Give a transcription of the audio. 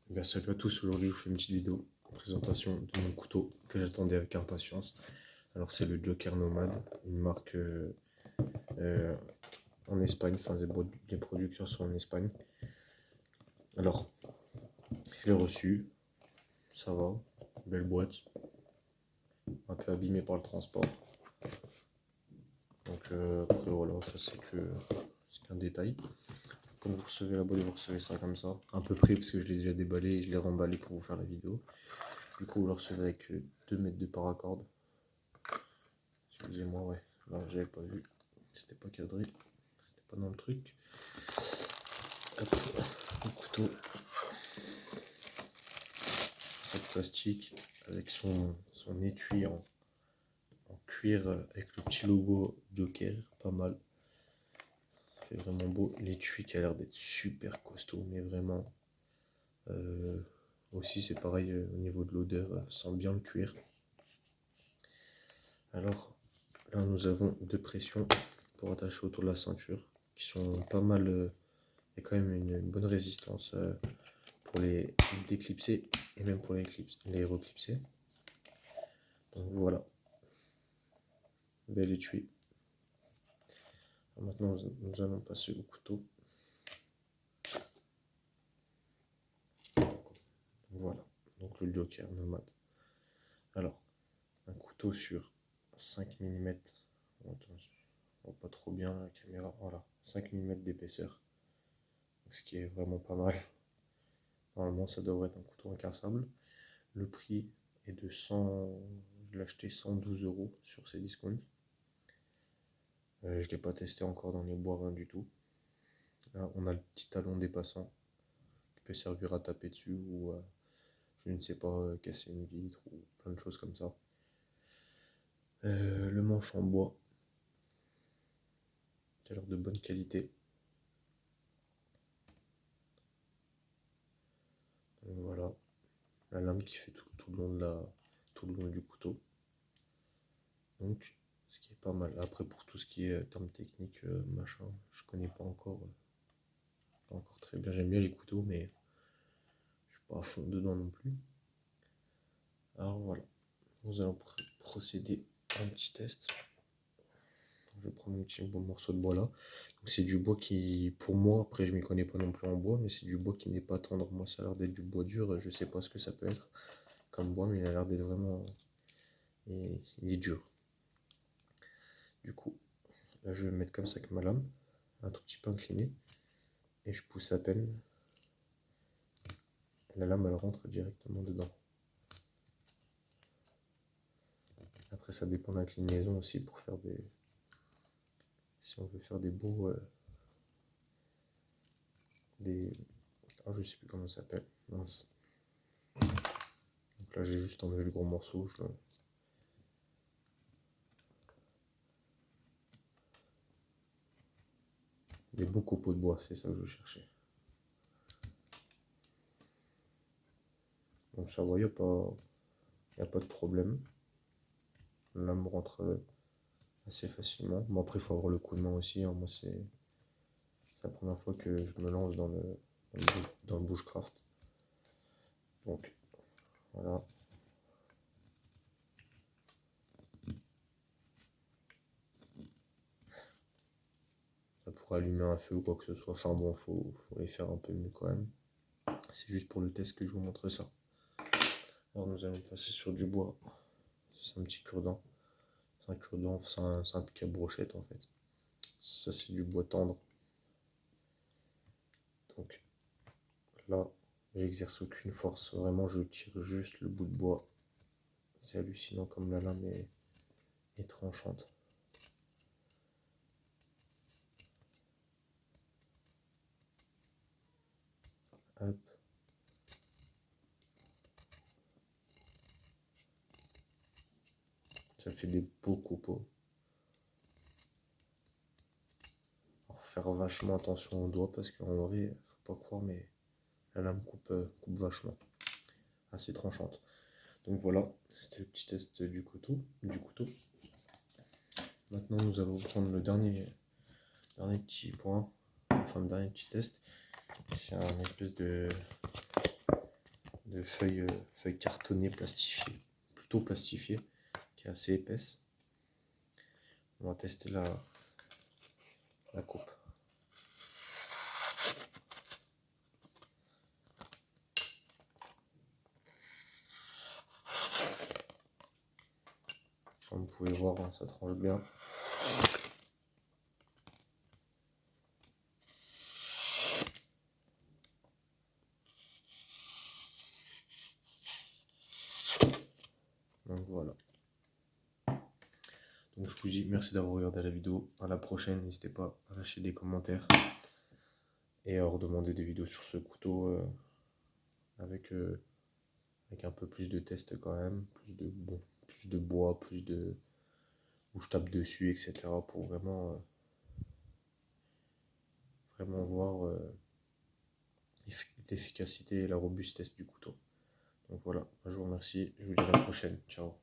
Bien, salut à tous, aujourd'hui je vous fais une petite vidéo en présentation de mon couteau que j'attendais avec impatience. Alors c'est le Joker Nomad, une marque euh, en Espagne, enfin les productions sont en Espagne. Alors, je l'ai reçu, ça va, belle boîte, un peu abîmée par le transport. Donc après voilà, ça c'est qu'un détail. Quand vous recevez la boîte, vous recevez ça comme ça, un peu près parce que je l'ai déjà déballé et je l'ai remballé pour vous faire la vidéo. Du coup vous le recevez avec 2 mètres de paracorde. Excusez-moi, ouais, là j'avais pas vu, c'était pas cadré, c'était pas dans le truc. Hop, le couteau, sac plastique avec son étui en cuir avec le petit logo Joker, pas mal. Ça fait vraiment beau. L'étui qui a l'air d'être super costaud, mais vraiment. Aussi c'est pareil au niveau de l'odeur, sent bien le cuir. Alors là nous avons 2 pressions pour attacher autour de la ceinture qui sont pas mal. Il y a quand même une bonne résistance pour les déclipser et même pour les reclipser. Donc voilà, bel étui. Maintenant nous allons passer au couteau. Voilà, donc le Joker Nomad. Alors, un couteau sur 5 mm. On voit pas trop bien la caméra. Voilà, 5 mm d'épaisseur. Ce qui est vraiment pas mal. Normalement, ça devrait être un couteau incassable. Le prix est de 100. Je l'ai acheté 112 € sur ces discounts. Je ne l'ai pas testé encore dans les bois, rien du tout. Là, on a le petit talon dépassant qui peut servir à taper dessus ou je ne sais pas, casser une vitre ou plein de choses comme ça. Le manche en bois, qui a l'air de bonne qualité. Donc voilà, la lame qui fait tout le long du couteau. Donc, ce qui est pas mal. Après, pour tout ce qui est termes techniques, machin, je connais pas encore très bien. J'aime bien les couteaux, mais je suis pas à fond dedans non plus. Alors voilà, nous allons procéder à un petit test. Je vais prendre un petit bon morceau de bois là. C'est du bois qui, pour moi, après je m'y connais pas non plus en bois, mais c'est du bois qui n'est pas tendre. Moi, ça a l'air d'être du bois dur. Je sais pas ce que ça peut être comme bois, mais il a l'air d'être vraiment. Il est dur. Du coup, là, je vais me mettre comme ça avec ma lame, un tout petit peu inclinée, et je pousse à peine. La lame, elle rentre directement dedans. Après, ça dépend de l'inclinaison aussi pour faire des. Si on veut faire des beaux. Ah, je sais plus comment ça s'appelle. Mince. Donc là, j'ai juste enlevé le gros morceau. Des beaux copeaux de bois, c'est ça que je cherchais. Donc ça va, il n'y a pas de problème. La lame rentre assez facilement. Bon, après, il faut avoir le coup de main aussi. Hein. Moi, c'est la première fois que je me lance dans le bushcraft. Donc, voilà. Ça pourrait allumer un feu ou quoi que ce soit. Enfin bon, faut les faire un peu mieux quand même. C'est juste pour le test que je vous montre ça. Alors, nous allons passer sur du bois. C'est un petit cure-dent. C'est un cure-dent, c'est un pic à brochette en fait. Ça, c'est du bois tendre. Donc là, j'exerce aucune force. Vraiment, je tire juste le bout de bois. C'est hallucinant comme la lame est tranchante. Hop. Ça fait des beaux copeaux. Alors, faut faire vachement attention aux doigts parce qu'en vrai, faut pas croire, mais la lame coupe vachement. Assez tranchante. Donc voilà, c'était le petit test du couteau. Maintenant, nous allons prendre le dernier petit point, enfin le dernier petit test. C'est un espèce de feuille cartonnée plastifiée, plutôt plastifiée, qui est assez épaisse. On va tester la coupe. Comme vous pouvez voir, hein, ça tranche bien. Donc voilà. Donc je vous dis merci d'avoir regardé la vidéo. À la prochaine, n'hésitez pas à lâcher des commentaires et à redemander des vidéos sur ce couteau avec un peu plus de tests quand même, plus de bois, plus de où je tape dessus, etc. pour vraiment voir l'efficacité et la robustesse du couteau. Donc voilà, je vous remercie, je vous dis à la prochaine, ciao.